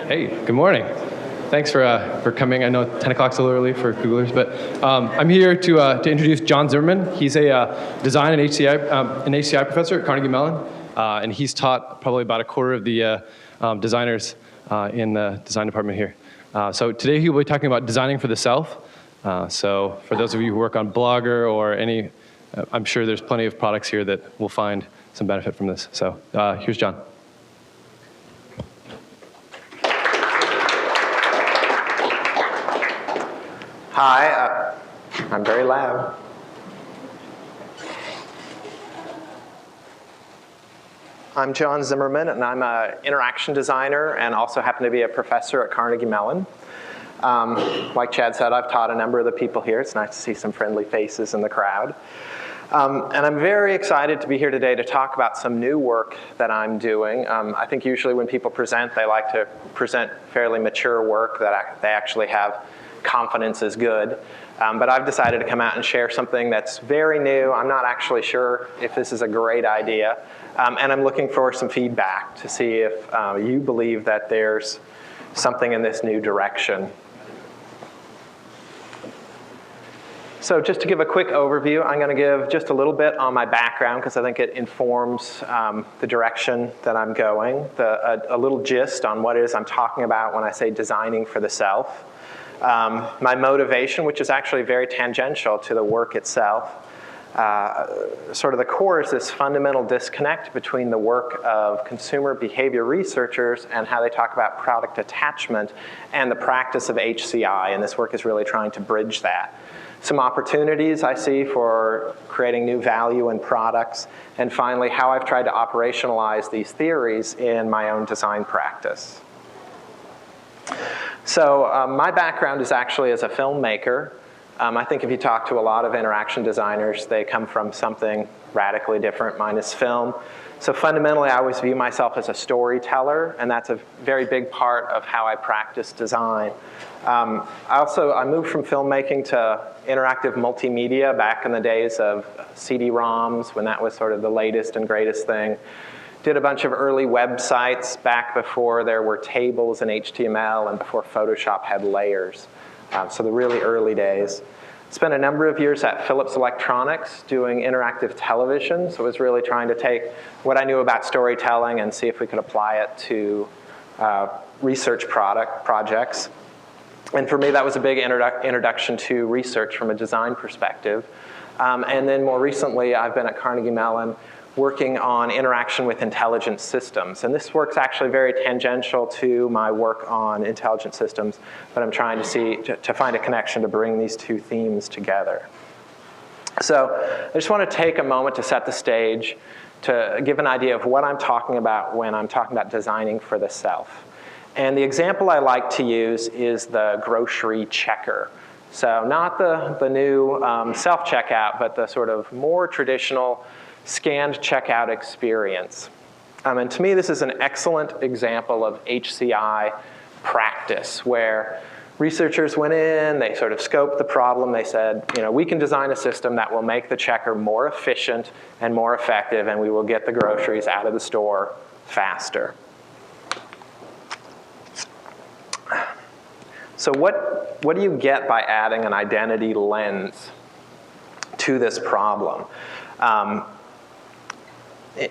Hey, good morning. Thanks for coming. I know 10 o'clock's a little early for Googlers, but I'm here to introduce John Zimmerman. He's a design and HCI professor at Carnegie Mellon, and he's taught probably about a quarter of the designers in the design department here. So today he will be talking about designing for the self. So for those of you who work on Blogger or any, I'm sure there's plenty of products here that will find some benefit from this. So here's John. Hi, I'm very loud. I'm John Zimmerman, and I'm an interaction designer and also happen to be a professor at Carnegie Mellon. Like Chad said, I've taught a number of the people here. It's nice to see some friendly faces in the crowd. And I'm very excited to be here today to talk about some new work that I'm doing. I think usually when people present, they like to present fairly mature work that they actually have confidence is good. But I've decided to come out and share something that's very new. I'm not actually sure if this is a great idea. And I'm looking for some feedback to see if you believe that there's something in this new direction. So just to give a quick overview, I'm going to give just a little bit on my background because I think it informs the direction that I'm going, a little gist on what it is I'm talking about when I say designing for the self. My motivation, which is actually very tangential to the work itself, sort of the core is this fundamental disconnect between the work of consumer behavior researchers and how they talk about product attachment and the practice of HCI, and this work is really trying to bridge that. Some opportunities I see for creating new value in products, and finally, how I've tried to operationalize these theories in my own design practice. So my background is actually as a filmmaker. I think if you talk to a lot of interaction designers, they come from something radically different. Mine is film. So fundamentally, I always view myself as a storyteller, and that's a very big part of how I practice design. I moved from filmmaking to interactive multimedia back in the days of CD-ROMs, when that was sort of the latest and greatest thing. Did a bunch of early websites back before there were tables in HTML and before Photoshop had layers. So the really early days. Spent a number of years at Philips Electronics doing interactive television. So it was really trying to take what I knew about storytelling and see if we could apply it to research projects. And for me, that was a big introduction to research from a design perspective. And then more recently, I've been at Carnegie Mellon working on interaction with intelligent systems. And this work's actually very tangential to my work on intelligent systems, but I'm trying to find a connection to bring these two themes together. So I just want to take a moment to set the stage, to give an idea of what I'm talking about when I'm talking about designing for the self. And the example I like to use is the grocery checker. So not the new self-checkout, but the sort of more traditional scanned checkout experience. And to me, this is an excellent example of HCI practice, where researchers went in, they sort of scoped the problem, they said, we can design a system that will make the checker more efficient and more effective, and we will get the groceries out of the store faster. So what do you get by adding an identity lens to this problem?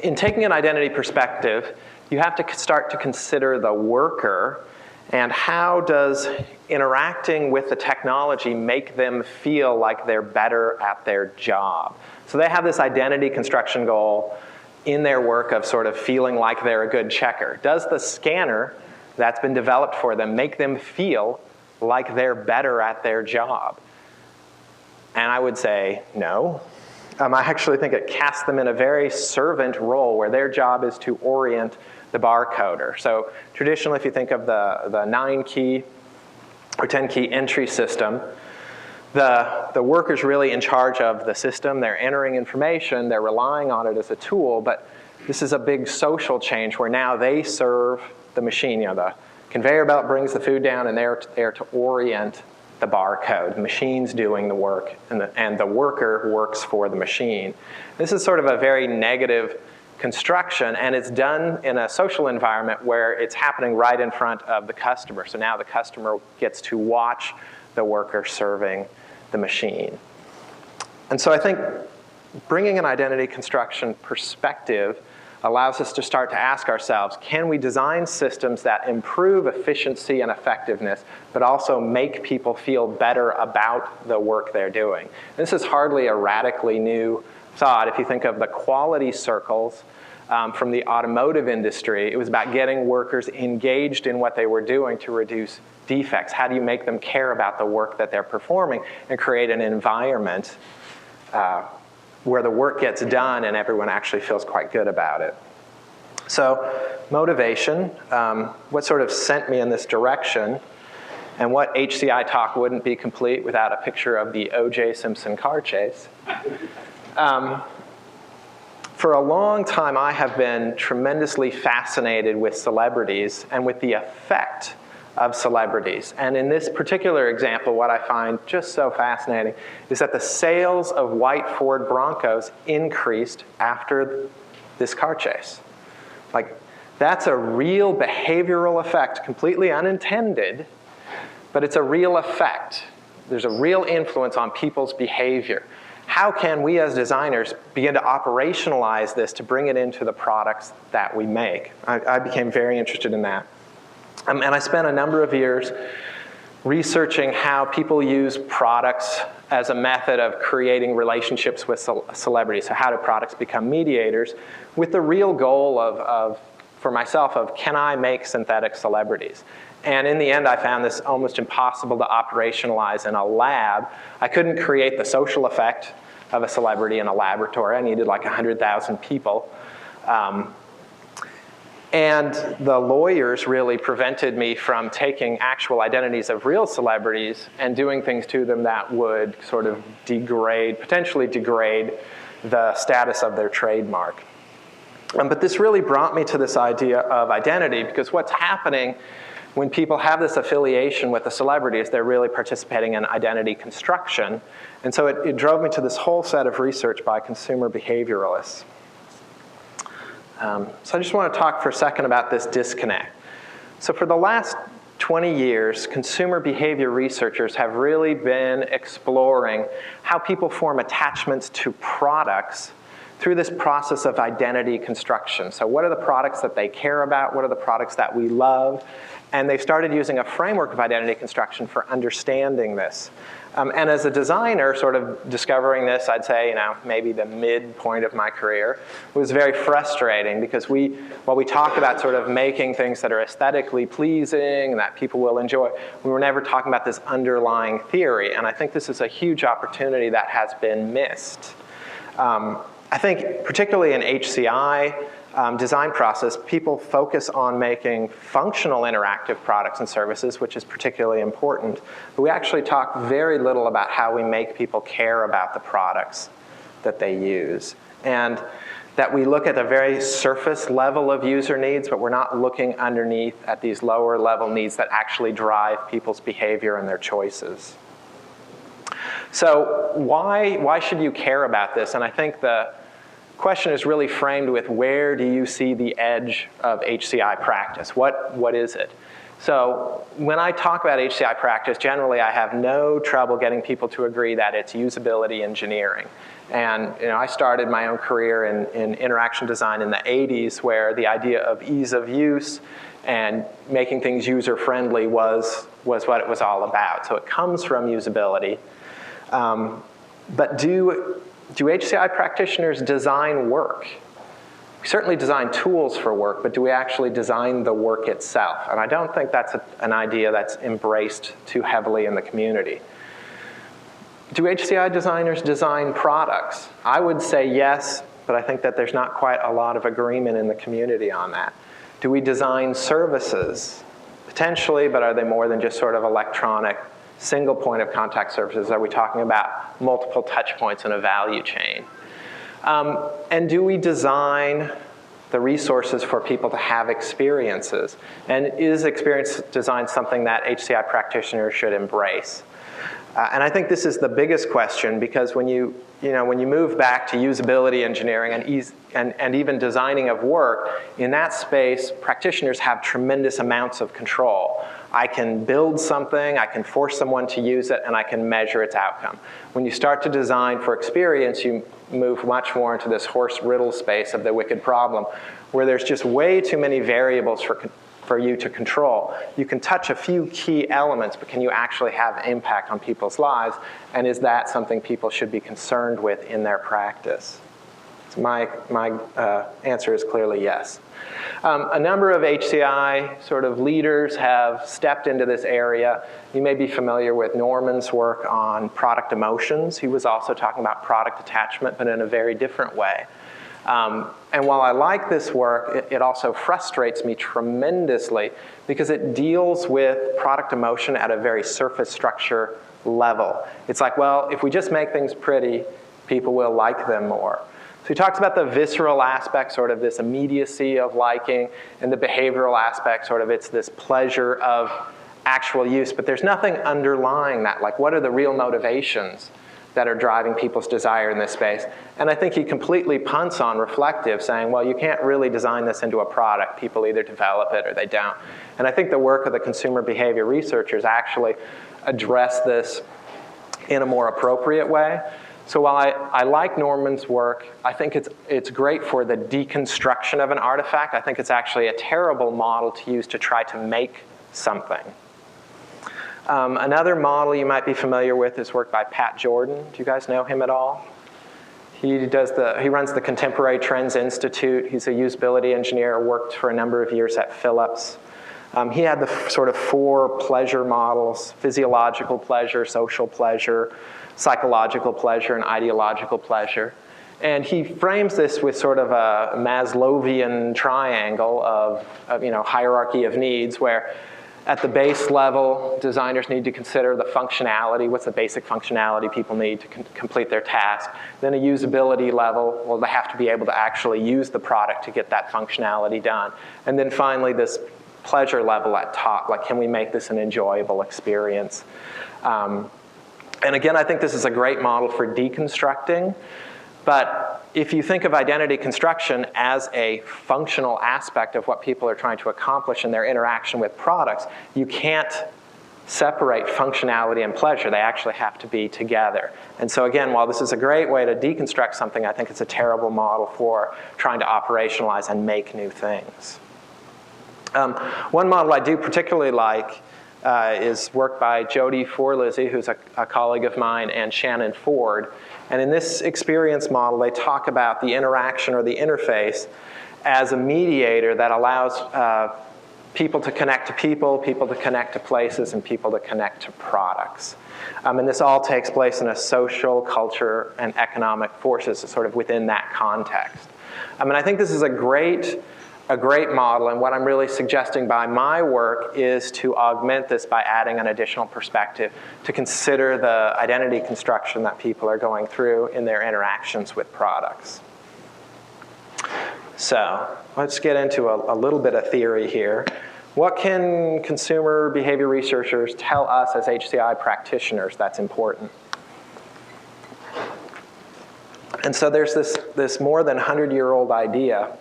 In taking an identity perspective, you have to start to consider the worker and how does interacting with the technology make them feel like they're better at their job. So they have this identity construction goal in their work of sort of feeling like they're a good checker. Does the scanner that's been developed for them make them feel like they're better at their job? And I would say no. I actually think it casts them in a very servant role where their job is to orient the barcoder. So traditionally, if you think of the 9-key or 10-key entry system, the worker's really in charge of the system. They're entering information. They're relying on it as a tool. But this is a big social change where now they serve the machine. The conveyor belt brings the food down, and they're there to orient the barcode. The machine's doing the work, and the worker works for the machine. This is sort of a very negative construction, and it's done in a social environment where it's happening right in front of the customer. So now the customer gets to watch the worker serving the machine. And so I think bringing an identity construction perspective allows us to start to ask ourselves, can we design systems that improve efficiency and effectiveness, but also make people feel better about the work they're doing? This is hardly a radically new thought. If you think of the quality circles from the automotive industry, it was about getting workers engaged in what they were doing to reduce defects. How do you make them care about the work that they're performing and create an environment where the work gets done and everyone actually feels quite good about it? So motivation, what sort of sent me in this direction, and what HCI talk wouldn't be complete without a picture of the O.J. Simpson car chase. For a long time, I have been tremendously fascinated with celebrities and with the effect of celebrities. And in this particular example, what I find just so fascinating is that the sales of white Ford Broncos increased after this car chase. Like, that's a real behavioral effect, completely unintended, but it's a real effect. There's a real influence on people's behavior. How can we as designers begin to operationalize this to bring it into the products that we make? I became very interested in that. And I spent a number of years researching how people use products as a method of creating relationships with celebrities. So how do products become mediators, with the real goal of for myself, of can I make synthetic celebrities? And in the end, I found this almost impossible to operationalize in a lab. I couldn't create the social effect of a celebrity in a laboratory. I needed like 100,000 people. And the lawyers really prevented me from taking actual identities of real celebrities and doing things to them that would sort of potentially degrade the status of their trademark. But this really brought me to this idea of identity, because what's happening when people have this affiliation with a celebrity is they're really participating in identity construction. And so it drove me to this whole set of research by consumer behavioralists. So I just want to talk for a second about this disconnect. So for the last 20 years, consumer behavior researchers have really been exploring how people form attachments to products through this process of identity construction. So what are the products that they care about? What are the products that we love? And they've started using a framework of identity construction for understanding this. And as a designer, sort of discovering this, I'd say, maybe the midpoint of my career, was very frustrating, because while we talk about sort of making things that are aesthetically pleasing and that people will enjoy, we were never talking about this underlying theory. And I think this is a huge opportunity that has been missed. I think particularly in HCI design process, people focus on making functional interactive products and services, which is particularly important. But we actually talk very little about how we make people care about the products that they use. And that we look at the very surface level of user needs, but we're not looking underneath at these lower level needs that actually drive people's behavior and their choices. So why should you care about this? And I think the question is really framed with, where do you see the edge of HCI practice? What is it? So when I talk about HCI practice, generally I have no trouble getting people to agree that it's usability engineering. And I started my own career in interaction design in the 80s, where the idea of ease of use and making things user-friendly was what it was all about. So it comes from usability. But do HCI practitioners design work? We certainly design tools for work, but do we actually design the work itself? And I don't think that's an idea that's embraced too heavily in the community. Do HCI designers design products? I would say yes, but I think that there's not quite a lot of agreement in the community on that. Do we design services? Potentially, but are they more than just sort of electronic single point of contact services? Are we talking about multiple touch points in a value chain? And do we design the resources for people to have experiences? And is experience design something that HCI practitioners should embrace? And I think this is the biggest question, because when you move back to usability engineering and even designing of work, in that space, practitioners have tremendous amounts of control. I can build something, I can force someone to use it, and I can measure its outcome. When you start to design for experience, you move much more into this horse riddle space of the wicked problem, where there's just way too many variables for you to control. You can touch a few key elements, but can you actually have impact on people's lives? And is that something people should be concerned with in their practice? So my answer is clearly yes. A number of HCI sort of leaders have stepped into this area. You may be familiar with Norman's work on product emotions. He was also talking about product attachment, but in a very different way. And while I like this work, it also frustrates me tremendously because it deals with product emotion at a very surface structure level. It's like, well, if we just make things pretty, people will like them more. So he talks about the visceral aspect, sort of this immediacy of liking, and the behavioral aspect, sort of it's this pleasure of actual use. But there's nothing underlying that. Like, what are the real motivations that are driving people's desire in this space? And I think he completely punts on reflective, saying, well, you can't really design this into a product. People either develop it or they don't. And I think the work of the consumer behavior researchers actually address this in a more appropriate way. So while I like Norman's work, I think it's great for the deconstruction of an artifact. I think it's actually a terrible model to use to try to make something. Another model you might be familiar with is work by Pat Jordan. Do you guys know him at all? He runs the Contemporary Trends Institute. He's a usability engineer, worked for a number of years at Philips. He had the sort of 4 pleasure models: physiological pleasure, social pleasure, psychological pleasure, and ideological pleasure. And he frames this with sort of a Maslowian triangle of hierarchy of needs, where at the base level, designers need to consider the functionality. What's the basic functionality people need to complete their task? Then a usability level, well, they have to be able to actually use the product to get that functionality done. And then finally, this pleasure level at top, like, can we make this an enjoyable experience? And again, I think this is a great model for deconstructing. But if you think of identity construction as a functional aspect of what people are trying to accomplish in their interaction with products, you can't separate functionality and pleasure. They actually have to be together. And so again, while this is a great way to deconstruct something, I think it's a terrible model for trying to operationalize and make new things. One model I do particularly like is work by Jody Forlizzi, who's a colleague of mine, and Shannon Ford. And in this experience model, they talk about the interaction or the interface as a mediator that allows people to connect to people to connect to places, and people to connect to products. And this all takes place in a social, culture, and economic forces sort of within that context. And I think this is a great model, and what I'm really suggesting by my work is to augment this by adding an additional perspective to consider the identity construction that people are going through in their interactions with products. So let's get into a little bit of theory here. What can consumer behavior researchers tell us as HCI practitioners that's important? And so there's this more than 100-year-old idea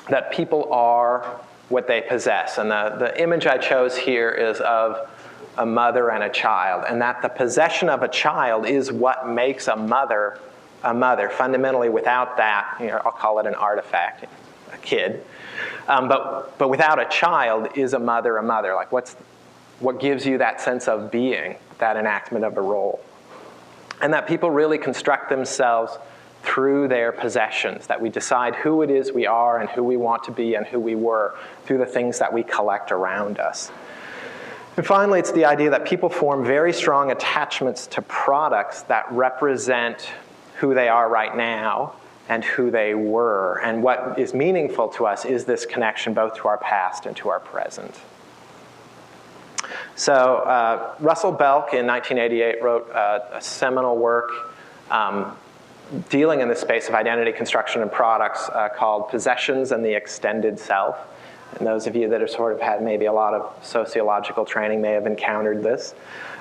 that people are what they possess. And the image I chose here is of a mother and a child, and that the possession of a child is what makes a mother a mother. Fundamentally, without that, I'll call it an artifact, a kid. But without a child, is a mother a mother? Like, what gives you that sense of being, that enactment of a role? And that people really construct themselves through their possessions, that we decide who it is we are and who we want to be and who we were through the things that we collect around us. And finally, it's the idea that people form very strong attachments to products that represent who they are right now and who they were. And what is meaningful to us is this connection both to our past and to our present. So Russell Belk in 1988 wrote a seminal work dealing in the space of identity construction and products called Possessions and the Extended Self. And those of you that have sort of had maybe a lot of sociological training may have encountered this.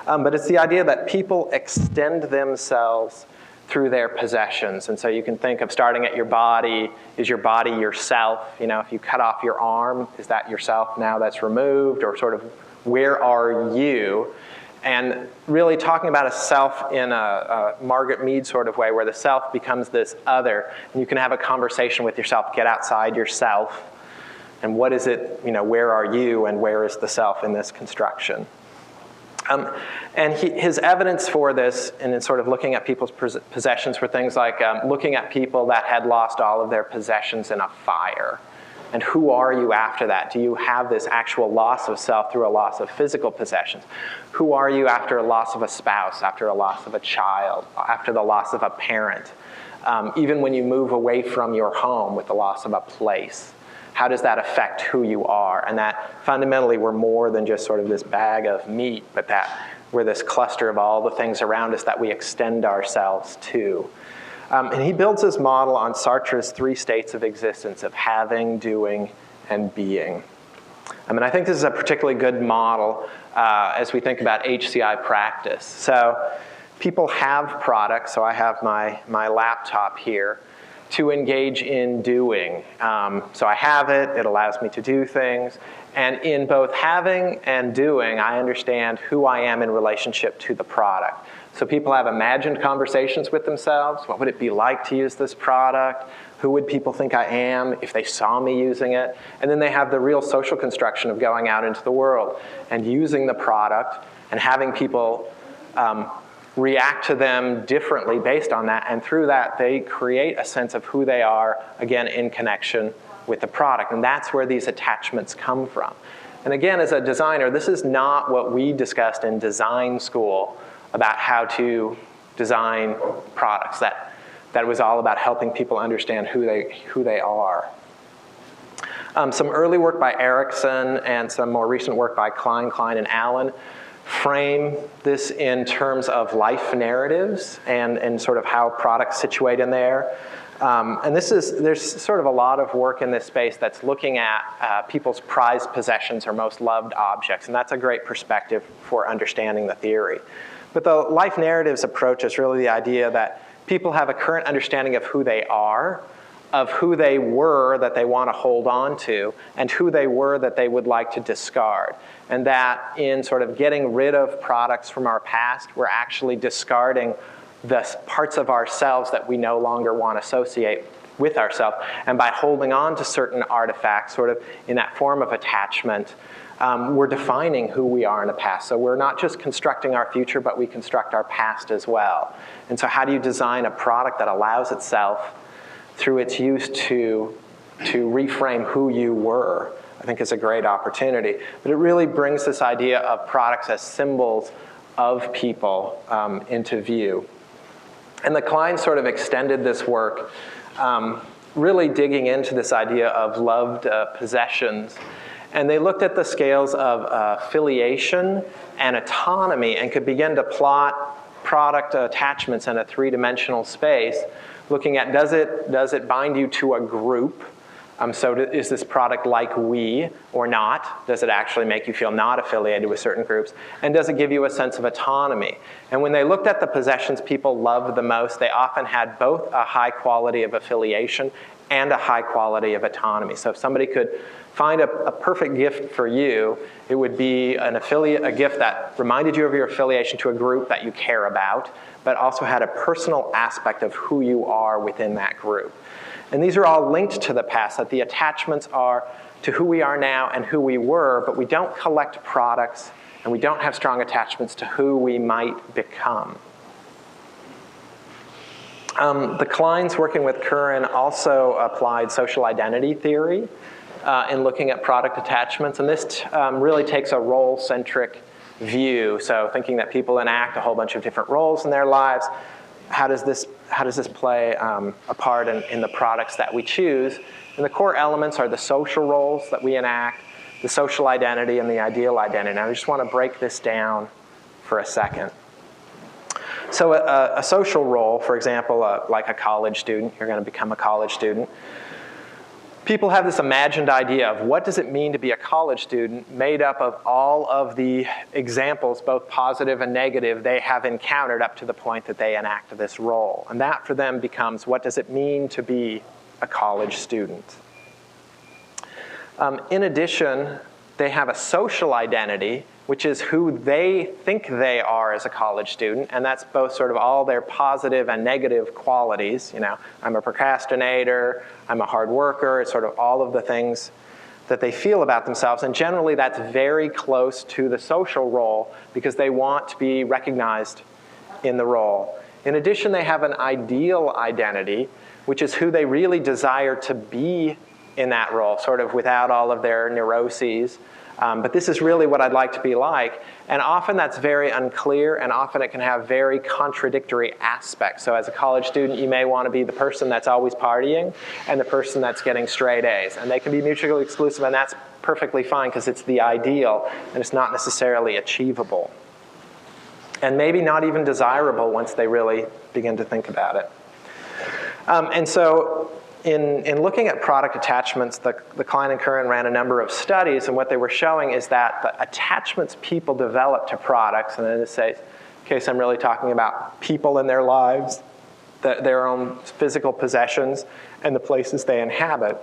But it's the idea that people extend themselves through their possessions. And so you can think of starting at your body. Is your body yourself? You know, if you cut off your arm, is that yourself now that's removed? Or sort of, where are you? And really talking about a self in a Margaret Mead sort of way, where the self becomes this other. And you can have a conversation with yourself, get outside yourself. And what is it, you know, where are you and where is the self in this construction? And his evidence for this, and in sort of looking at people's possessions, were things like looking at people that had lost all of their possessions in a fire. And who are you after that? Do you have this actual loss of self through a loss of physical possessions? Who are you after a loss of a spouse, after a loss of a child, after the loss of a parent? Even when you move away from your home with the loss of a place. How does that affect who you are? And that fundamentally we're more than just sort of this bag of meat, but that we're this cluster of all the things around us that we extend ourselves to. And he builds his model on Sartre's 3 states of existence of having, doing, and being. I mean, I think this is a particularly good model as we think about HCI practice. So people have products, so I have my laptop here, to engage in doing. So I have it, it allows me to do things, and in both having and doing, I understand who I am in relationship to the product. So people have imagined conversations with themselves. What would it be like to use this product? Who would people think I am if they saw me using it? And then they have the real social construction of going out into the world and using the product and having people react to them differently based on that, and through that they create a sense of who they are, again, in connection with the product. And that's where these attachments come from. And again, as a designer, this is not what we discussed in design school about how to design products. That was all about helping people understand who they are. Some early work by Erickson and some more recent work by Klein, and Allen frame this in terms of life narratives and sort of how products situate in there. And there's sort of a lot of work in this space that's looking at people's prized possessions or most loved objects, and that's a great perspective for understanding the theory. But the life narratives approach is really the idea that people have a current understanding of who they are, of who they were that they want to hold on to, and who they were that they would like to discard. And that in sort of getting rid of products from our past, we're actually discarding the parts of ourselves that we no longer want to associate with ourselves. And by holding on to certain artifacts, sort of in that form of attachment, we're defining who we are in the past. So we're not just constructing our future, but we construct our past as well. And so how do you design a product that allows itself, through its use, to reframe who you were? I think is a great opportunity. But it really brings this idea of products as symbols of people into view. And the Klein sort of extended this work, really digging into this idea of loved possessions. And they looked at the scales of affiliation and autonomy and could begin to plot product attachments in a 3-dimensional space, looking at does it bind you to a group? So is this product like we or not? Does it actually make you feel not affiliated with certain groups? And does it give you a sense of autonomy? And when they looked at the possessions people loved the most, they often had both a high quality of affiliation and a high quality of autonomy. So if somebody could find a perfect gift for you, it would be a gift that reminded you of your affiliation to a group that you care about, but also had a personal aspect of who you are within that group. And these are all linked to the past, that the attachments are to who we are now and who we were, but we don't collect products and we don't have strong attachments to who we might become. The Kleins, working with Curran, also applied social identity theory in looking at product attachments, and this really takes a role-centric view. So thinking that people enact a whole bunch of different roles in their lives, how does this play a part in the products that we choose? And the core elements are the social roles that we enact, the social identity, and the ideal identity. Now I just want to break this down for a second. So a social role, for example, like a college student, you're going to become a college student. people have this imagined idea of what does it mean to be a college student made up of all of the examples, both positive and negative, they have encountered up to the point that they enact this role. And that for them becomes, what does it mean to be a college student? In addition, they have a social identity, which is who they think they are as a college student, and that's both sort of all their positive and negative qualities. You know, I'm a procrastinator, I'm a hard worker, it's sort of all of the things that they feel about themselves, and generally that's very close to the social role because they want to be recognized in the role. In addition, they have an ideal identity, which is who they really desire to be in that role, sort of without all of their neuroses. But this is really what I'd like to be like. And often that's very unclear, and often it can have very contradictory aspects. So as a college student, you may want to be the person that's always partying and the person that's getting straight A's. And they can be mutually exclusive, and that's perfectly fine because it's the ideal, and it's not necessarily achievable. And maybe not even desirable once they really begin to think about it. And so in looking at product attachments, the Klein and Curran ran a number of studies, and what they were showing is that the attachments people develop to products, and in this case I'm really talking about people in their lives, their own physical possessions, and the places they inhabit,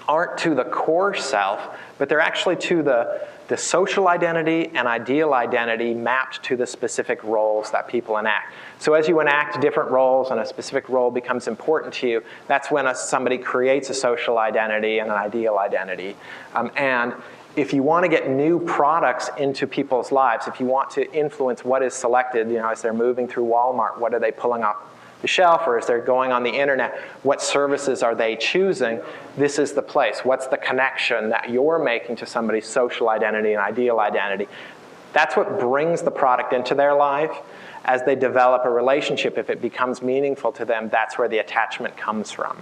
aren't to the core self, but they're actually to the social identity and ideal identity mapped to the specific roles that people enact. So as you enact different roles and a specific role becomes important to you, that's when somebody creates a social identity and an ideal identity. And if you want to get new products into people's lives, if you want to influence what is selected, you know, as they're moving through Walmart, what are they pulling off the shelf, or as they're going on the internet, what services are they choosing? This is the place. What's the connection that you're making to somebody's social identity and ideal identity? That's what brings the product into their life. As they develop a relationship, if it becomes meaningful to them, that's where the attachment comes from.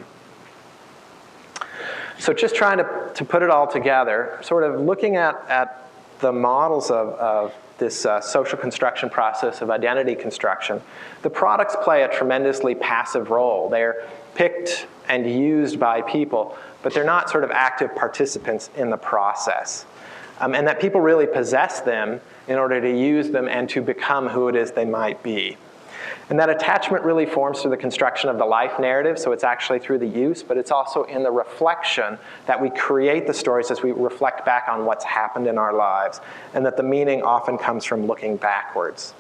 So just trying to put it all together, sort of looking at the models of this social construction process of identity construction, the products play a tremendously passive role. They're picked and used by people, but they're not sort of active participants in the process. And that people really possess them in order to use them and to become who it is they might be. And that attachment really forms through the construction of the life narrative, so it's actually through the use, but it's also in the reflection that we create the stories as we reflect back on what's happened in our lives, and that the meaning often comes from looking backwards.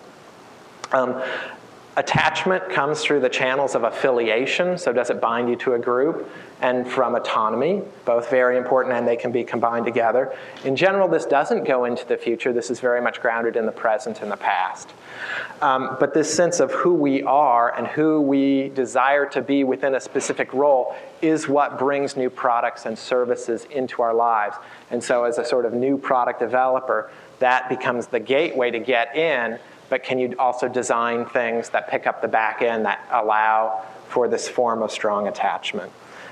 Attachment comes through the channels of affiliation, so does it bind you to a group, and from autonomy, both very important and they can be combined together. In general, this doesn't go into the future. This is very much grounded in the present and the past. But this sense of who we are and who we desire to be within a specific role is what brings new products and services into our lives. And so as a sort of new product developer, that becomes the gateway to get in, but can you also design things that pick up the back end that allow for this form of strong attachment?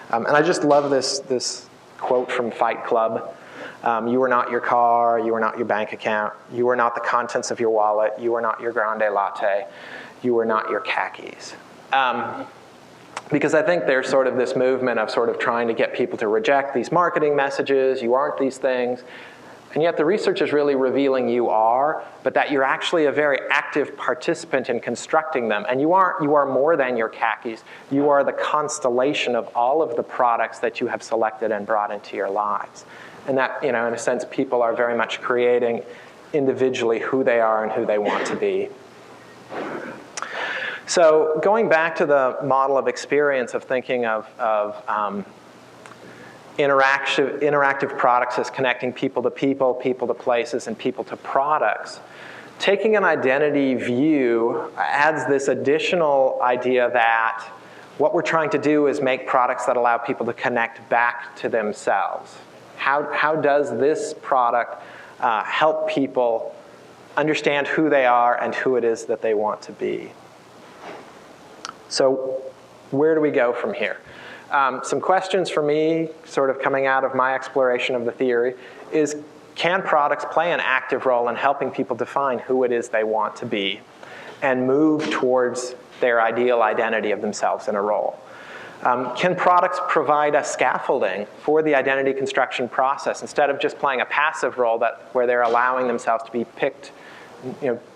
And I just love this quote from Fight Club. You are not your car, you are not your bank account, you are not the contents of your wallet, you are not your grande latte, you are not your khakis. Because I think there's sort of this movement of sort of trying to get people to reject these marketing messages, you aren't these things. And yet the research is really revealing you are, but that you're actually a very active participant in constructing them. And you are more than your khakis. You are the constellation of all of the products that you have selected and brought into your lives. And that, in a sense, people are very much creating individually who they are and who they want to be. So going back to the model of experience of thinking of interactive products as connecting people to people, people to places, and people to products. Taking an identity view adds this additional idea that what we're trying to do is make products that allow people to connect back to themselves. How does this product help people understand who they are and who it is that they want to be? So where do we go from here? Some questions for me, sort of coming out of my exploration of the theory, is can products play an active role in helping people define who it is they want to be and move towards their ideal identity of themselves in a role? Can products provide a scaffolding for the identity construction process instead of just playing a passive role where they're allowing themselves to be picked,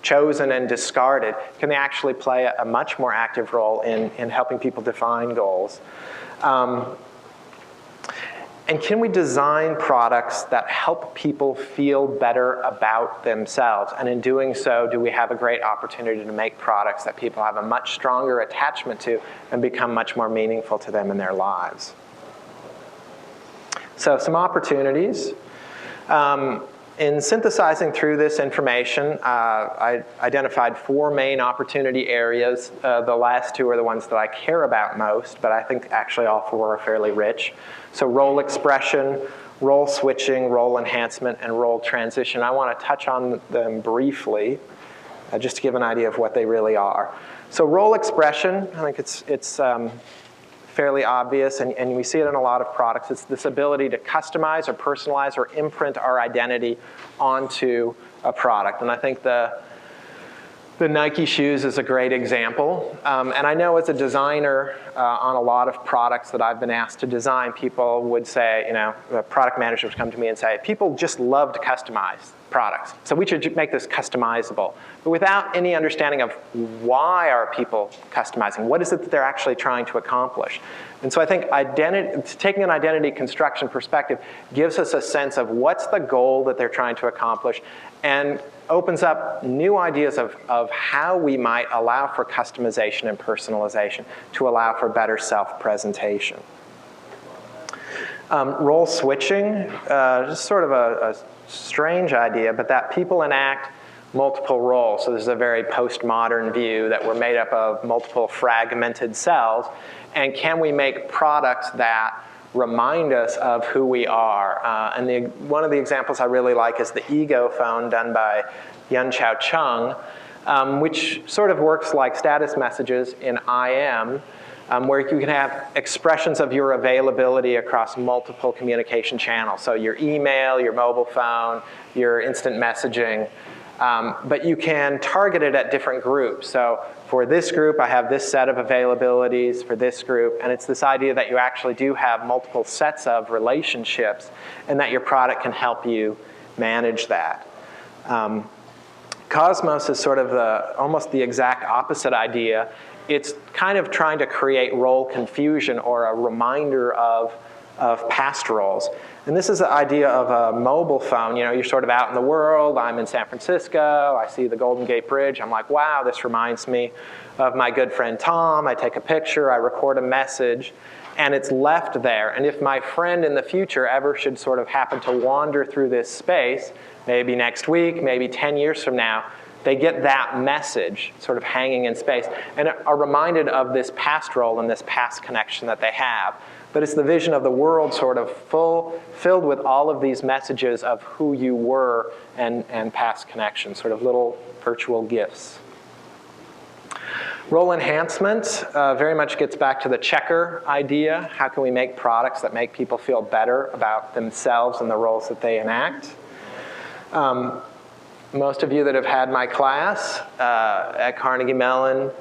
chosen and discarded? Can they actually play a much more active role in helping people define goals? And can we design products that help people feel better about themselves? And in doing so, do we have a great opportunity to make products that people have a much stronger attachment to and become much more meaningful to them in their lives? So some opportunities. In synthesizing through this information, I identified 4 main opportunity areas. The last 2 are the ones that I care about most, but I think actually all 4 are fairly rich. So role expression, role switching, role enhancement, and role transition. I want to touch on them briefly, just to give an idea of what they really are. So role expression, I think it's fairly obvious, and we see it in a lot of products. It's this ability to customize or personalize or imprint our identity onto a product. And I think the Nike shoes is a great example. And I know as a designer on a lot of products that I've been asked to design, people would say, the product manager would come to me and say, people just love to customize products, so we should make this customizable. But without any understanding of why are people customizing? What is it that they're actually trying to accomplish? And so I think taking an identity construction perspective gives us a sense of what's the goal that they're trying to accomplish, and opens up new ideas of how we might allow for customization and personalization to allow for better self-presentation. Role switching, just sort of a strange idea, but that people enact multiple roles. So this is a very postmodern view that we're made up of multiple fragmented cells, and can we make products that remind us of who we are? And one of the examples I really like is the Ego phone done by Yun-Chao Chung, which sort of works like status messages in IM, where you can have expressions of your availability across multiple communication channels. So your email, your mobile phone, your instant messaging. But you can target it at different groups. So for this group, I have this set of availabilities for this group. And it's this idea that you actually do have multiple sets of relationships and that your product can help you manage that. Cosmos is sort of almost the exact opposite idea. It's kind of trying to create role confusion or a reminder of past roles. And this is the idea of a mobile phone. You're sort of out in the world. I'm in San Francisco. I see the Golden Gate Bridge. I'm like, wow, this reminds me of my good friend Tom. I take a picture. I record a message. And it's left there. And if my friend in the future ever should sort of happen to wander through this space, maybe next week, maybe 10 years from now, they get that message sort of hanging in space and are reminded of this past role and this past connection that they have. But it's the vision of the world sort of filled with all of these messages of who you were and past connections, sort of little virtual gifts. Role enhancement very much gets back to the checker idea. How can we make products that make people feel better about themselves and the roles that they enact? Most of you that have had my class at Carnegie Mellon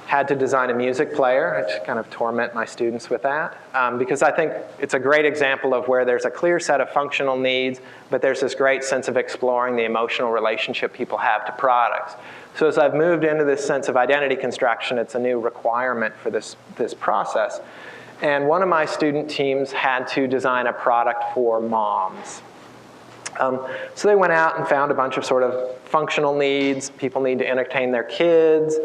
had to design a music player. I just kind of torment my students with that because I think it's a great example of where there's a clear set of functional needs, but there's this great sense of exploring the emotional relationship people have to products. So as I've moved into this sense of identity construction, it's a new requirement for this process. And one of my student teams had to design a product for moms. So they went out and found a bunch of sort of functional needs. People need to entertain their kids.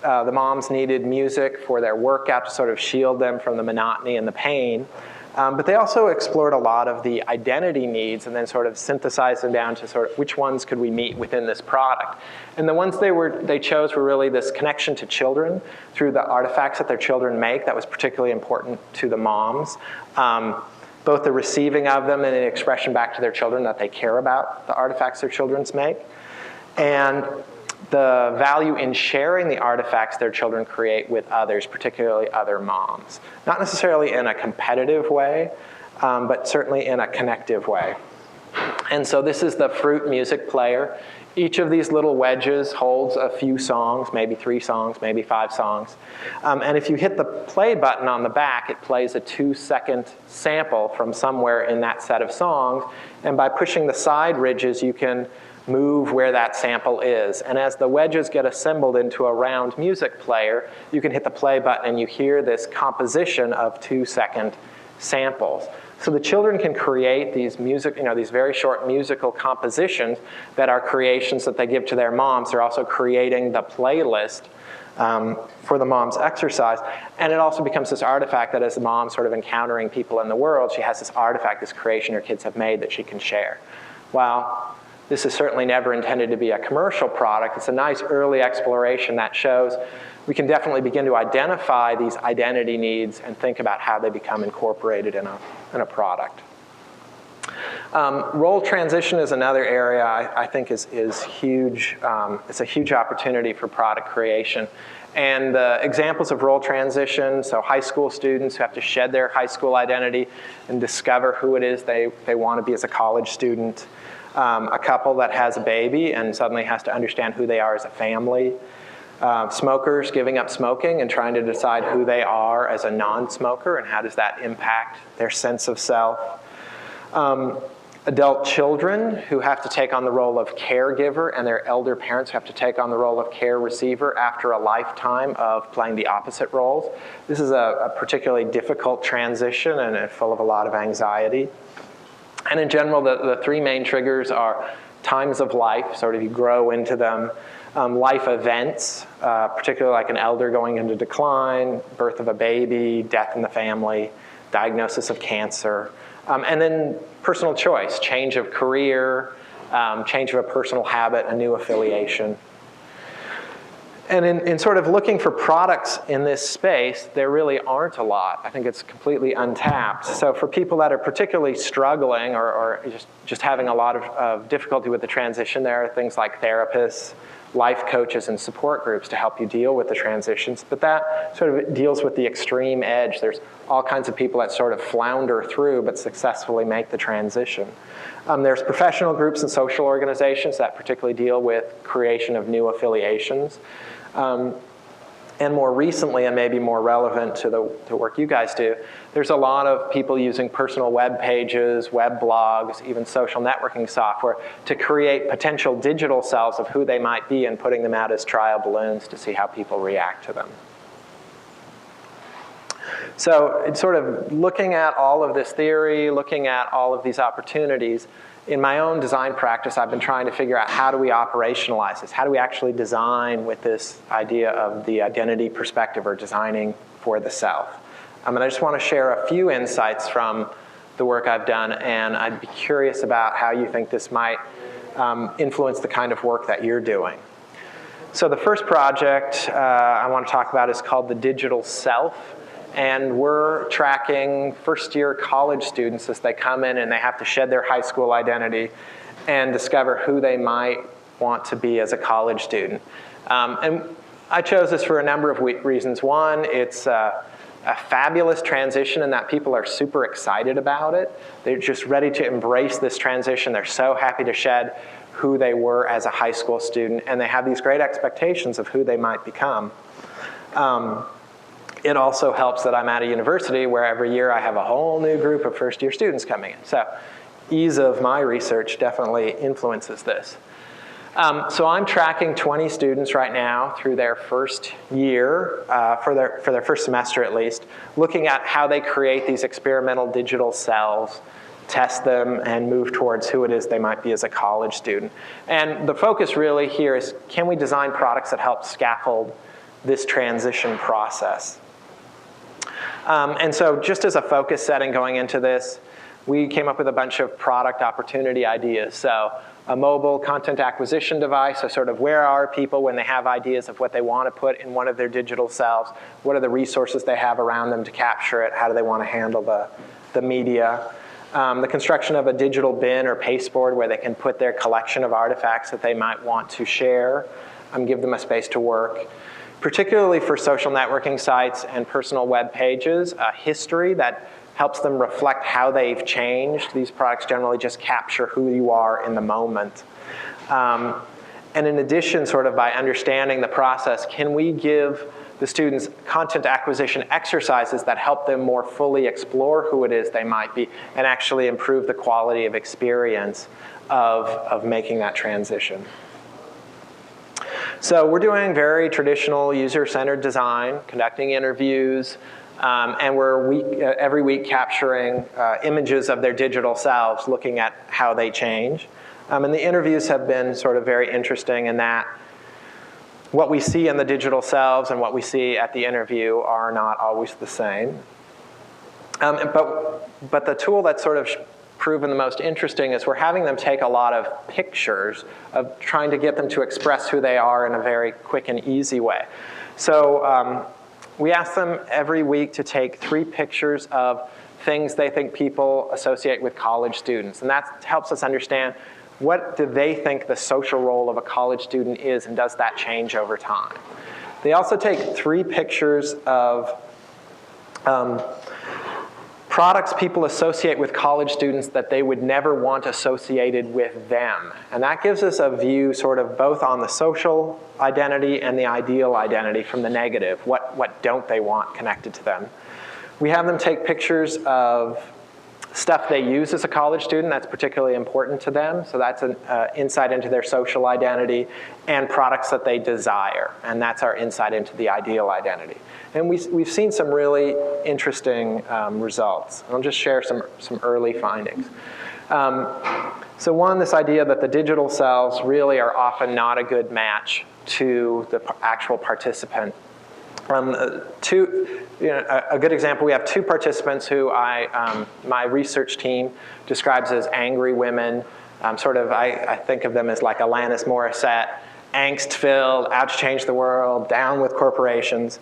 The moms needed music for their workout to sort of shield them from the monotony and the pain. But they also explored a lot of the identity needs and then sort of synthesized them down to sort of which ones could we meet within this product. And the ones they chose were really this connection to children through the artifacts that their children make. That was particularly important to the moms. Both the receiving of them and the expression back to their children that they care about the artifacts their children make, and the value in sharing the artifacts their children create with others, particularly other moms. Not necessarily in a competitive way, but certainly in a connective way. And so this is the Fruit music player. Each of these little wedges holds a few songs, maybe 3 songs, maybe 5 songs. And if you hit the play button on the back, it plays a 2-second sample from somewhere in that set of songs. And by pushing the side ridges, you can move where that sample is. And as the wedges get assembled into a round music player, you can hit the play button and you hear this composition of 2-second samples. So the children can create these these very short musical compositions that are creations that they give to their moms. They're also creating the playlist for the mom's exercise. And it also becomes this artifact that as the mom's sort of encountering people in the world, she has this artifact, this creation her kids have made that she can share. While this is certainly never intended to be a commercial product, it's a nice early exploration that shows we can definitely begin to identify these identity needs and think about how they become incorporated in a product. Role transition is another area I think is huge. It's a huge opportunity for product creation. And examples of role transition, so high school students who have to shed their high school identity and discover who it is they want to be as a college student. A couple that has a baby and suddenly has to understand who they are as a family. Smokers giving up smoking and trying to decide who they are as a non-smoker and how does that impact their sense of self. Adult children who have to take on the role of caregiver and their elder parents have to take on the role of care receiver after a lifetime of playing the opposite roles. This is a particularly difficult transition and full of a lot of anxiety. And in general, the 3 main triggers are times of life, sort of you grow into them, life events, particularly like an elder going into decline, birth of a baby, death in the family, diagnosis of cancer, and then personal choice, change of career, change of a personal habit, a new affiliation. And in sort of looking for products in this space, there really aren't a lot. I think it's completely untapped. So for people that are particularly struggling or just having a lot of difficulty with the transition, there are things like therapists, life coaches, and support groups to help you deal with the transitions. But that sort of deals with the extreme edge. There's all kinds of people that sort of flounder through but successfully make the transition. There's professional groups and social organizations that particularly deal with creation of new affiliations. And more recently, and maybe more relevant to the work you guys do, there's a lot of people using personal web pages, web blogs, even social networking software to create potential digital selves of who they might be and putting them out as trial balloons to see how people react to them. So it's sort of looking at all of this theory, looking at all of these opportunities. In my own design practice, I've been trying to figure out how do we operationalize this? How do we actually design with this idea of the identity perspective or designing for the self? And I just want to share a few insights from the work I've done, and I'd be curious about how you think this might influence the kind of work that you're doing. So the first project I want to talk about is called the Digital Self. And we're tracking first-year college students as they come in and they have to shed their high school identity and discover who they might want to be as a college student. And I chose this for a number of reasons. One, it's a fabulous transition in that people are super excited about it. They're just ready to embrace this transition. They're so happy to shed who they were as a high school student, and they have these great expectations of who they might become. It also helps that I'm at a university where every year I have a whole new group of first-year students coming in. So ease of my research definitely influences this. So I'm tracking 20 students right now through their first year, for their first semester at least, looking at how they create these experimental digital selves, test them, and move towards who it is they might be as a college student. And the focus really here is, can we design products that help scaffold this transition process? And so just as a focus setting going into this, we came up with a bunch of product opportunity ideas. So a mobile content acquisition device, so sort of where are people when they have ideas of what they want to put in one of their digital selves? What are the resources they have around them to capture it? How do they want to handle the media? The construction of a digital bin or pasteboard where they can put their collection of artifacts that they might want to share, give them a space to work. Particularly for social networking sites and personal web pages, a history that helps them reflect how they've changed. These products generally just capture who you are in the moment. And in addition, sort of by understanding the process, can we give the students content acquisition exercises that help them more fully explore who it is they might be and actually improve the quality of experience of making that transition. So we're doing very traditional user-centered design, conducting interviews, and we're every week capturing images of their digital selves, looking at how they change. And the interviews have been sort of very interesting in that what we see in the digital selves and what we see at the interview are not always the same. But the tool that's sort of proven the most interesting is we're having them take a lot of pictures of trying to get them to express who they are in a very quick and easy way. So we ask them every week to take 3 pictures of things they think people associate with college students. And that helps us understand what do they think the social role of a college student is, and does that change over time? They also take 3 pictures of products people associate with college students that they would never want associated with them. And that gives us a view sort of both on the social identity and the ideal identity from the negative. What don't they want connected to them? We have them take pictures of stuff they use as a college student that's particularly important to them. So that's an insight into their social identity, and products that they desire. And that's our insight into the ideal identity. And we've seen some really interesting results. I'll just share some early findings. So one, this idea that the digital selves really are often not a good match to the actual participant. A good example, we have 2 participants who my research team describes as angry women. I think of them as like Alanis Morissette, angst-filled, out to change the world, down with corporations.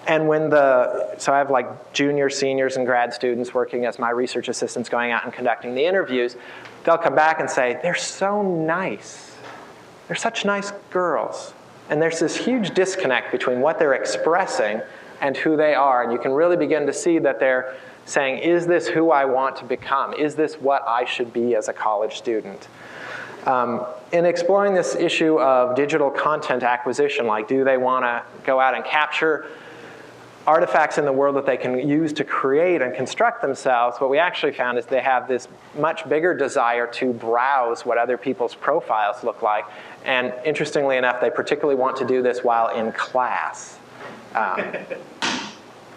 And so I have like juniors, seniors, and grad students working as my research assistants going out and conducting the interviews. They'll come back and say, they're so nice. They're such nice girls. And there's this huge disconnect between what they're expressing and who they are. And you can really begin to see that they're saying, is this who I want to become? Is this what I should be as a college student? In exploring this issue of digital content acquisition, like do they want to go out and capture artifacts in the world that they can use to create and construct themselves, what we actually found is they have this much bigger desire to browse what other people's profiles look like. And interestingly enough, they particularly want to do this while in class.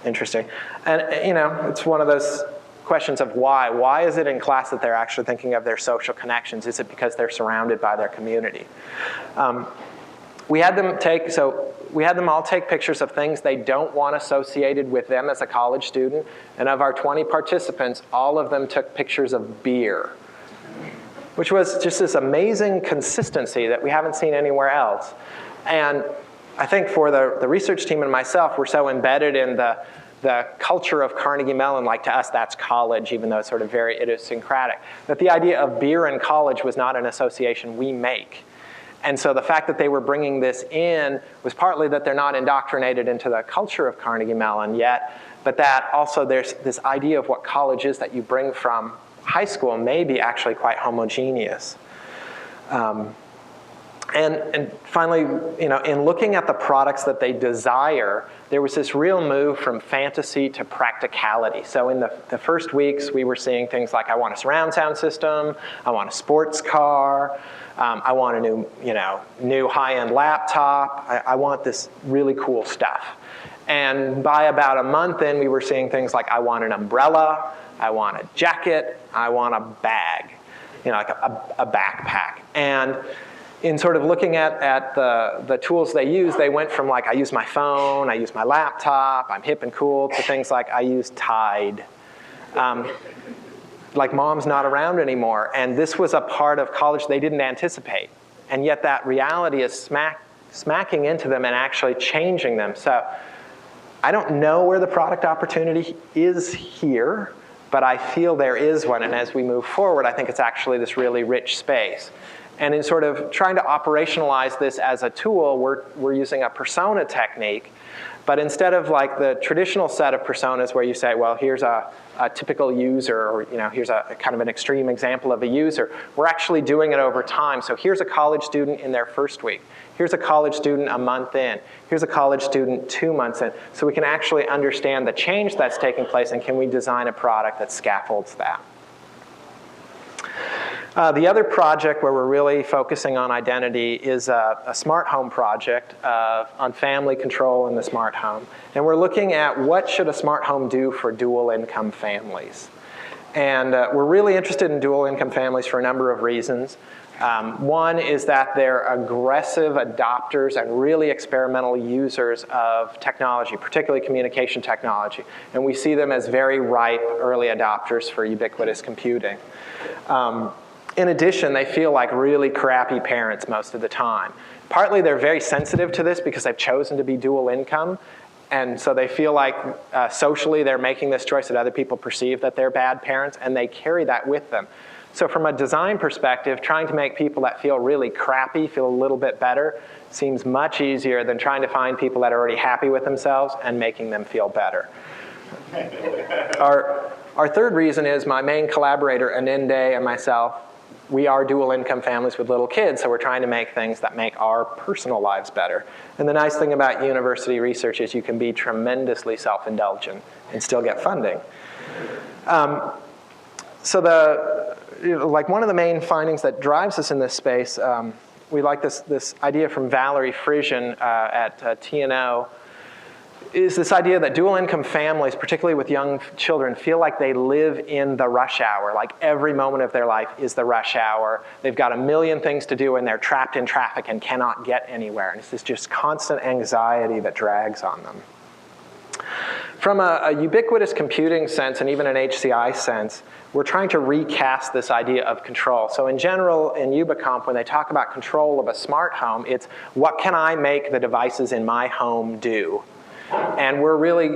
Interesting. And it's one of those questions of why. Why is it in class that they're actually thinking of their social connections? Is it because they're surrounded by their community? We had them all take pictures of things they don't want associated with them as a college student. And of our 20 participants, all of them took pictures of beer, which was just this amazing consistency that we haven't seen anywhere else. And I think for the research team and myself, we're so embedded in the culture of Carnegie Mellon, like to us that's college, even though it's sort of very idiosyncratic, that the idea of beer in college was not an association we make. And so the fact that they were bringing this in was partly that they're not indoctrinated into the culture of Carnegie Mellon yet, but that also there's this idea of what college is that you bring from high school may be actually quite homogeneous. And finally, in looking at the products that they desire, there was this real move from fantasy to practicality. So in the first weeks, we were seeing things like, I want a surround sound system, I want a sports car, I want a new high-end laptop, I want this really cool stuff. And by about a month in, we were seeing things like, I want an umbrella, I want a jacket, I want a bag, like a backpack. And in sort of looking at the tools they use, they went from like, I use my phone, I use my laptop, I'm hip and cool, to things like, I use Tide. Like mom's not around anymore. And this was a part of college they didn't anticipate. And yet that reality is smacking into them and actually changing them. So I don't know where the product opportunity is here, but I feel there is one. And as we move forward, I think it's actually this really rich space. And in sort of trying to operationalize this as a tool, we're using a persona technique. But instead of like the traditional set of personas where you say, well, here's a typical user, or here's a kind of an extreme example of a user, we're actually doing it over time. So here's a college student in their first week. Here's a college student a month in. Here's a college student 2 months in. So we can actually understand the change that's taking place, and can we design a product that scaffolds that. The other project where we're really focusing on identity is a smart home project on family control in the smart home. And we're looking at what should a smart home do for dual income families. And we're really interested in dual income families for a number of reasons. One is that they're aggressive adopters and really experimental users of technology, particularly communication technology. And we see them as very ripe early adopters for ubiquitous computing. In addition, they feel like really crappy parents most of the time. Partly they're very sensitive to this because they've chosen to be dual income, and so they feel like socially they're making this choice that other people perceive that they're bad parents, and they carry that with them. So from a design perspective, trying to make people that feel really crappy feel a little bit better seems much easier than trying to find people that are already happy with themselves and making them feel better. Our third reason is my main collaborator, Aninde, and myself, we are dual income families with little kids, so we're trying to make things that make our personal lives better. And the nice thing about university research is you can be tremendously self-indulgent and still get funding. So like one of the main findings that drives us in this space, we like this idea from Valerie Frisian at TNO, is this idea that dual income families, particularly with young children, feel like they live in the rush hour, like every moment of their life is the rush hour. They've got a million things to do and they're trapped in traffic and cannot get anywhere. And it's this just constant anxiety that drags on them. From a ubiquitous computing sense and even an HCI sense, we're trying to recast this idea of control. So in general, in Ubicomp, when they talk about control of a smart home, it's what can I make the devices in my home do? And we're really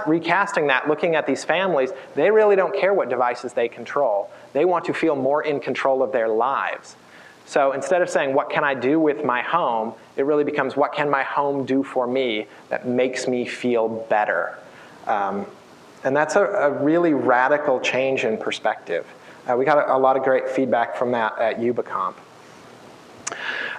recasting that, looking at these families. They really don't care what devices they control. They want to feel more in control of their lives. So instead of saying, what can I do with my home, it really becomes, what can my home do for me that makes me feel better? And that's a really radical change in perspective. We got a lot of great feedback from that at Ubicomp.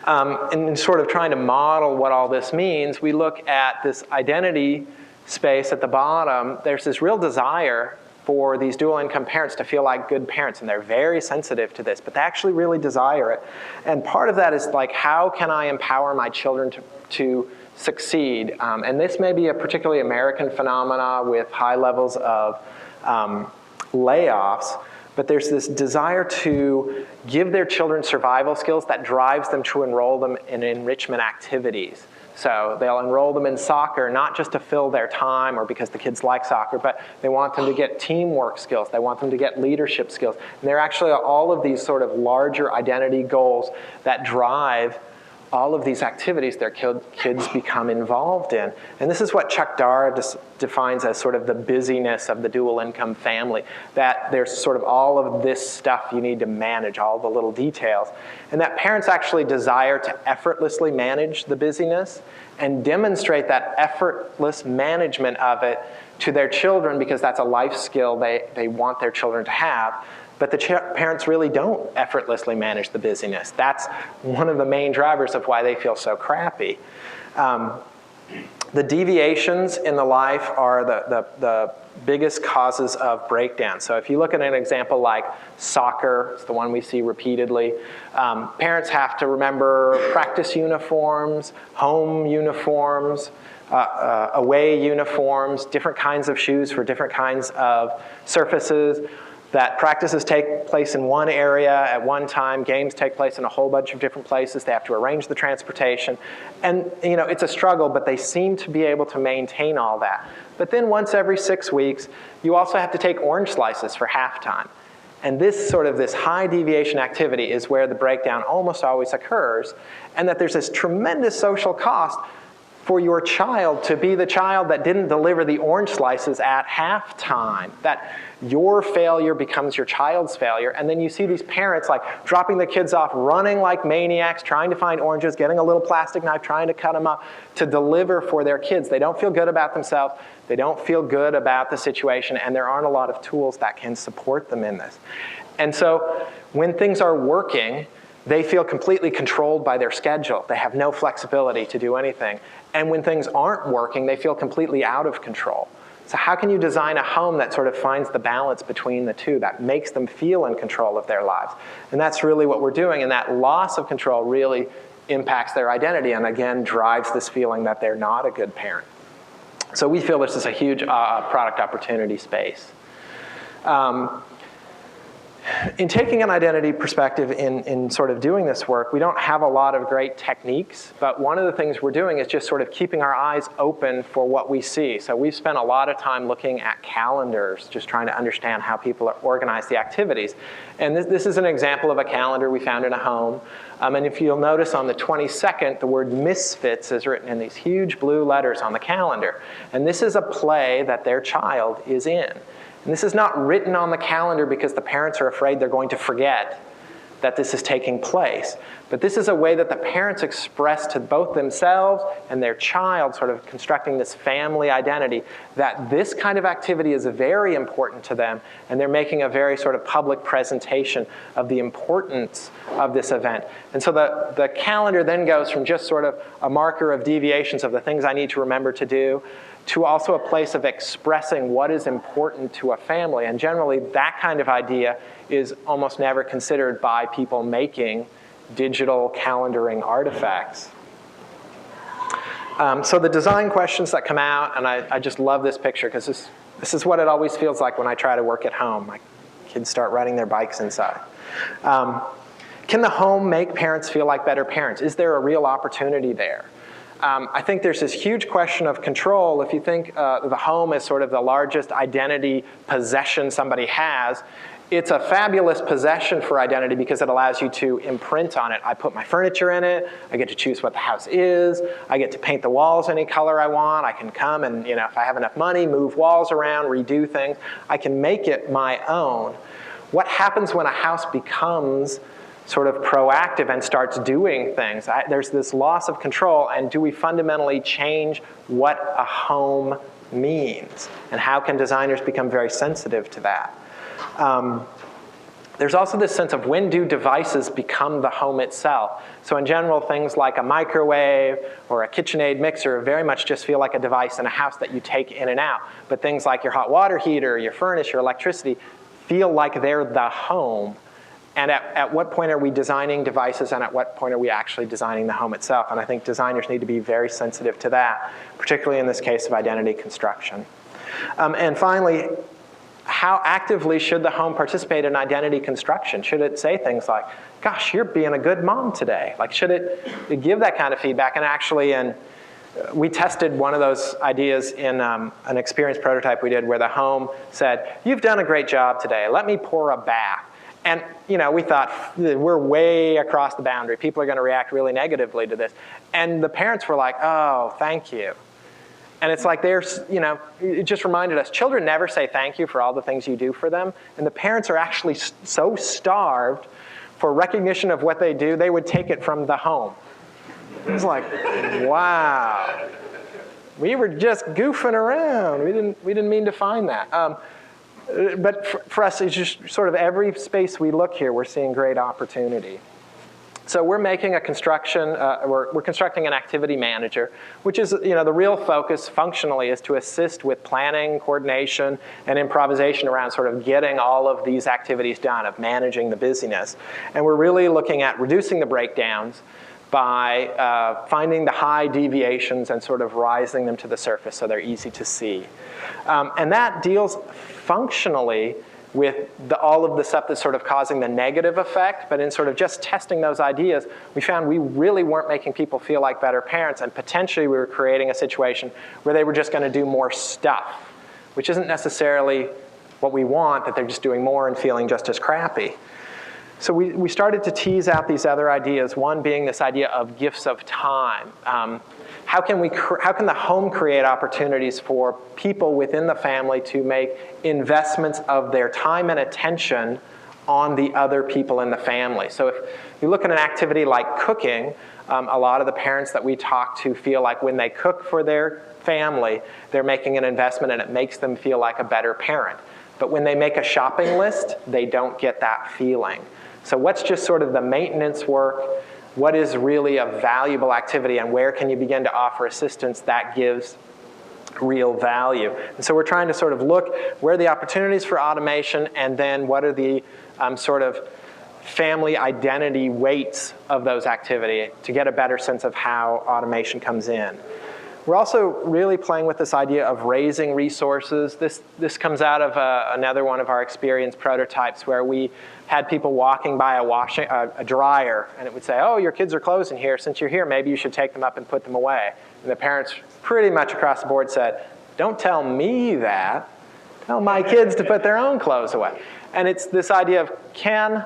And sort of trying to model what all this means, we look at this identity space at the bottom. There's this real desire for these dual income parents to feel like good parents, and they're very sensitive to this, but they actually really desire it. And part of that is like, how can I empower my children to succeed? And this may be a particularly American phenomena with high levels of layoffs, but there's this desire to give their children survival skills that drives them to enroll them in enrichment activities. So they'll enroll them in soccer, not just to fill their time or because the kids like soccer, but they want them to get teamwork skills. They want them to get leadership skills. And there are actually all of these sort of larger identity goals that drive all of these activities their kids become involved in. And this is what Chuck Dara defines as sort of the busyness of the dual income family, that there's sort of all of this stuff you need to manage, all the little details, and that parents actually desire to effortlessly manage the busyness and demonstrate that effortless management of it to their children, because that's a life skill they want their children to have. But the parents really don't effortlessly manage the busyness. That's one of the main drivers of why they feel so crappy. The deviations in the life are the biggest causes of breakdown. So if you look at an example like soccer, it's the one we see repeatedly, parents have to remember practice uniforms, home uniforms, away uniforms, different kinds of shoes for different kinds of surfaces, that practices take place in one area at one time, games take place in a whole bunch of different places, they have to arrange the transportation. And it's a struggle, but they seem to be able to maintain all that. But then once every 6 weeks, you also have to take orange slices for halftime. And this high deviation activity is where the breakdown almost always occurs, and that there's this tremendous social cost for your child to be the child that didn't deliver the orange slices at halftime, that your failure becomes your child's failure. And then you see these parents like dropping the kids off, running like maniacs, trying to find oranges, getting a little plastic knife, trying to cut them up to deliver for their kids. They don't feel good about themselves. They don't feel good about the situation, and there aren't a lot of tools that can support them in this. And so when things are working, they feel completely controlled by their schedule. They have no flexibility to do anything. And when things aren't working, they feel completely out of control. So how can you design a home that sort of finds the balance between the two, that makes them feel in control of their lives? And that's really what we're doing, and that loss of control really impacts their identity and, again, drives this feeling that they're not a good parent. So we feel this is a huge product opportunity space. In taking an identity perspective in sort of doing this work, we don't have a lot of great techniques, but one of the things we're doing is just sort of keeping our eyes open for what we see. So we've spent a lot of time looking at calendars, just trying to understand how people organize the activities. And this is an example of a calendar we found in a home. And if you'll notice on the 22nd, the word misfits is written in these huge blue letters on the calendar. And this is a play that their child is in. And this is not written on the calendar because the parents are afraid they're going to forget that this is taking place. But this is a way that the parents express to both themselves and their child, sort of constructing this family identity, that this kind of activity is very important to them, and they're making a very sort of public presentation of the importance of this event. And so the calendar then goes from just sort of a marker of deviations of the things I need to remember to do, to also a place of expressing what is important to a family. And generally, that kind of idea is almost never considered by people making digital calendaring artifacts. So the design questions that come out, and I just love this picture, because this is what it always feels like when I try to work at home. My kids start riding their bikes inside. Can the home make parents feel like better parents? Is there a real opportunity there? I think there's this huge question of control. If you think the home is sort of the largest identity possession somebody has, it's a fabulous possession for identity because it allows you to imprint on it. I put my furniture in it. I get to choose what the house is. I get to paint the walls any color I want. I can come and, if I have enough money, move walls around, redo things. I can make it my own. What happens when a house becomes sort of proactive and starts doing things? There's this loss of control, and do we fundamentally change what a home means? And how can designers become very sensitive to that? There's also this sense of when do devices become the home itself? So in general, things like a microwave or a KitchenAid mixer very much just feel like a device in a house that you take in and out. But things like your hot water heater, your furnace, your electricity feel like they're the home. And at what point are we designing devices, and at what point are we actually designing the home itself? And I think designers need to be very sensitive to that, particularly in this case of identity construction. And finally, how actively should the home participate in identity construction? Should it say things like, gosh, you're being a good mom today? Like, should it give that kind of feedback? And actually, we tested one of those ideas in an experience prototype we did where the home said, you've done a great job today. Let me pour a bath. And we thought, we're way across the boundary. People are going to react really negatively to this. And the parents were like, oh, thank you. And it's like it just reminded us, children never say thank you for all the things you do for them. And the parents are actually so starved for recognition of what they do, they would take it from the home. It was like, wow. We were just goofing around. We didn't mean to find that. But for us, it's just sort of every space we look here, we're seeing great opportunity. So we're making a construction, we're constructing an activity manager, which is, the real focus functionally is to assist with planning, coordination, and improvisation around sort of getting all of these activities done, of managing the busyness. And we're really looking at reducing the breakdowns by finding the high deviations and sort of rising them to the surface so they're easy to see. And that deals functionally with all of the stuff that's sort of causing the negative effect, but in sort of just testing those ideas, we found we really weren't making people feel like better parents, and potentially we were creating a situation where they were just going to do more stuff, which isn't necessarily what we want, that they're just doing more and feeling just as crappy. So we started to tease out these other ideas, one being this idea of gifts of time. How can the home create opportunities for people within the family to make investments of their time and attention on the other people in the family? So if you look at an activity like cooking, a lot of the parents that we talk to feel like when they cook for their family, they're making an investment and it makes them feel like a better parent. But when they make a shopping list, they don't get that feeling. So what's just sort of the maintenance work? What is really a valuable activity, and where can you begin to offer assistance that gives real value? And so we're trying to sort of look where are the opportunities for automation, and then what are the sort of family identity weights of those activities to get a better sense of how automation comes in. We're also really playing with this idea of raising resources. This comes out of another one of our experience prototypes where we had people walking by a dryer, and it would say, oh, your kids are clothes in here. Since you're here, maybe you should take them up and put them away. And the parents pretty much across the board said, don't tell me that. Tell my kids to put their own clothes away. And it's this idea of can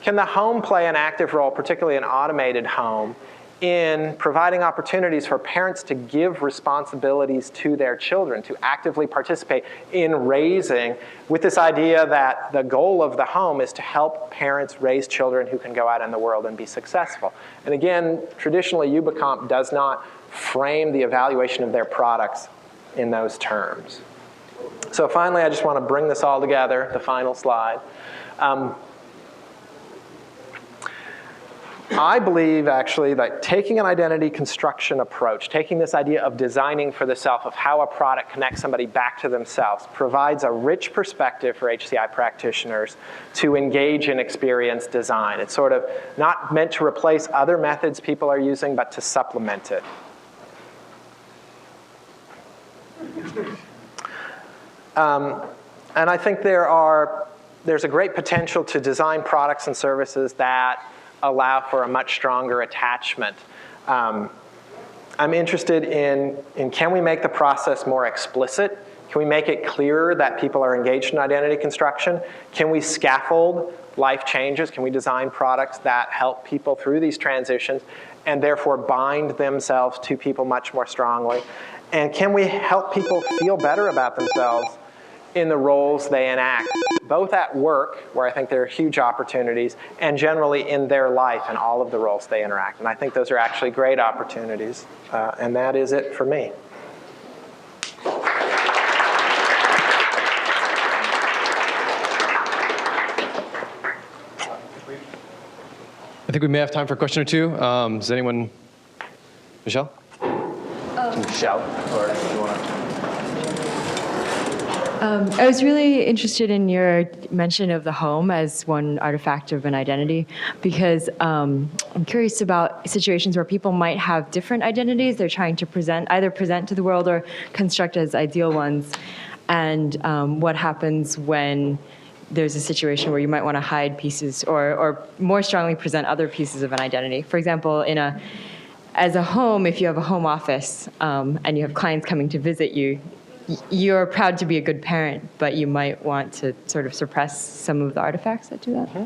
the home play an active role, particularly an automated home, in providing opportunities for parents to give responsibilities to their children, to actively participate in raising, with this idea that the goal of the home is to help parents raise children who can go out in the world and be successful. And again, traditionally, UBComp does not frame the evaluation of their products in those terms. So finally, I just want to bring this all together, the final slide. I believe, actually, that taking an identity construction approach, taking this idea of designing for the self, of how a product connects somebody back to themselves, provides a rich perspective for HCI practitioners to engage in experience design. It's sort of not meant to replace other methods people are using, but to supplement it. And I think there's a great potential to design products and services that allow for a much stronger attachment. I'm interested in can we make the process more explicit? Can we make it clearer that people are engaged in identity construction? Can we scaffold life changes? Can we design products that help people through these transitions and therefore bind themselves to people much more strongly? And can we help people feel better about themselves in the roles they enact, both at work, where I think there are huge opportunities, and generally in their life and all of the roles they interact. And I think those are actually great opportunities. And that is it for me. I think we may have time for a question or two. Does anyone? Michelle? Michelle, or if you want to. I was really interested in your mention of the home as one artifact of an identity, because I'm curious about situations where people might have different identities they're trying to either present to the world or construct as ideal ones, and what happens when there's a situation where you might want to hide pieces or more strongly present other pieces of an identity. For example, as a home, if you have a home office and you have clients coming to visit you, you're proud to be a good parent, but you might want to sort of suppress some of the artifacts that do that. Mm-hmm.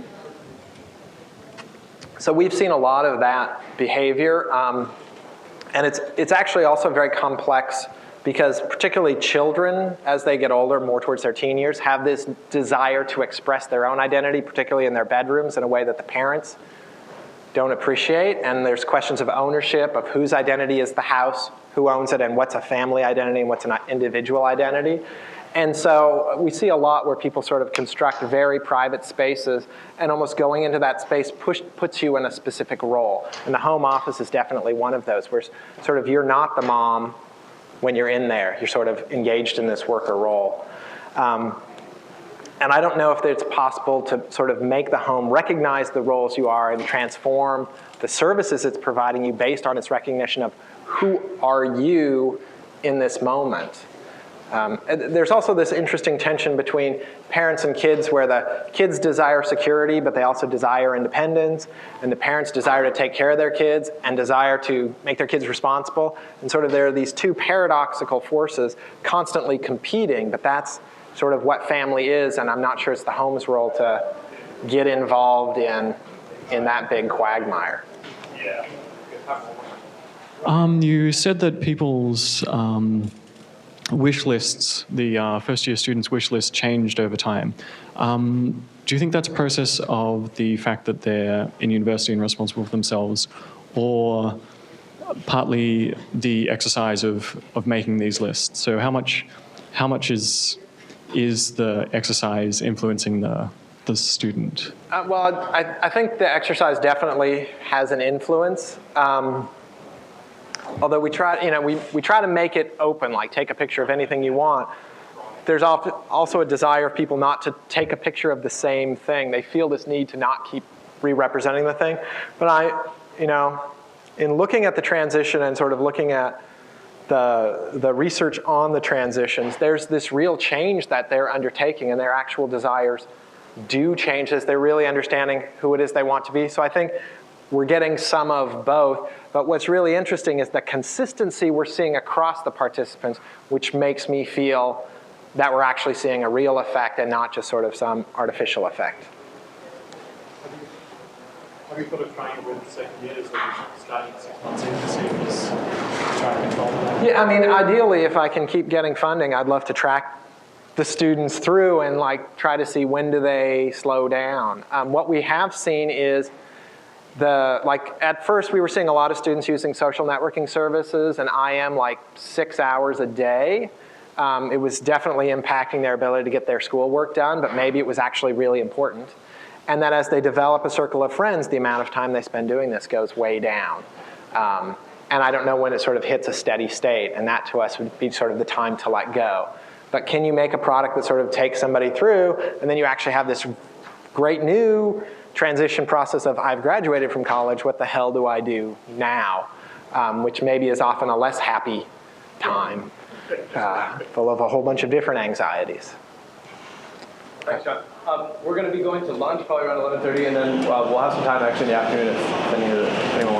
So we've seen a lot of that behavior, and it's actually also very complex because particularly children, as they get older, more towards their teen years, have this desire to express their own identity, particularly in their bedrooms, in a way that the parents don't appreciate. And there's questions of ownership, of whose identity is the house, who owns it, and what's a family identity and what's an individual identity. And so we see a lot where people sort of construct very private spaces, and almost going into that space puts you in a specific role. And the home office is definitely one of those, where sort of you're not the mom when you're in there. You're sort of engaged in this worker role. And I don't know if it's possible to sort of make the home recognize the roles you are and transform the services it's providing you based on its recognition of who are you in this moment. There's also this interesting tension between parents and kids where the kids desire security, but they also desire independence, and the parents desire to take care of their kids and desire to make their kids responsible. And sort of there are these two paradoxical forces constantly competing, but that's sort of what family is, and I'm not sure it's the home's role to get involved in that big quagmire. You said that people's wish lists, the first-year students' wish list, changed over time. Do you think that's a process of the fact that they're in university and responsible for themselves, or partly the exercise of making these lists? So how much is the exercise influencing the student? Well, I think the exercise definitely has an influence. Although we try to make it open, like take a picture of anything you want. There's also a desire of people not to take a picture of the same thing. They feel this need to not keep re-representing the thing. But in looking at the transition and sort of looking at the research on the transitions, there's this real change that they're undertaking, and their actual desires do change as they're really understanding who it is they want to be. So I think we're getting some of both. But what's really interesting is the consistency we're seeing across the participants, which makes me feel that we're actually seeing a real effect and not just sort of some artificial effect. Have you thought of trying it with second years, or starting 6 months in to see if it's trying to control that? Yeah, I mean, ideally, if I can keep getting funding, I'd love to track the students through and try to see when do they slow down. What we have seen is at first we were seeing a lot of students using social networking services and IM 6 hours a day. It was definitely impacting their ability to get their schoolwork done, but maybe it was actually really important. And that as they develop a circle of friends, the amount of time they spend doing this goes way down. And I don't know when it sort of hits a steady state, and that to us would be sort of the time to let go. But can you make a product that sort of takes somebody through, and then you actually have this great new transition process of I've graduated from college, what the hell do I do now? Which maybe is often a less happy time, full of a whole bunch of different anxieties. Thanks, John. We're going to be going to lunch probably around 11:30, and then we'll have some time actually in the afternoon if anyone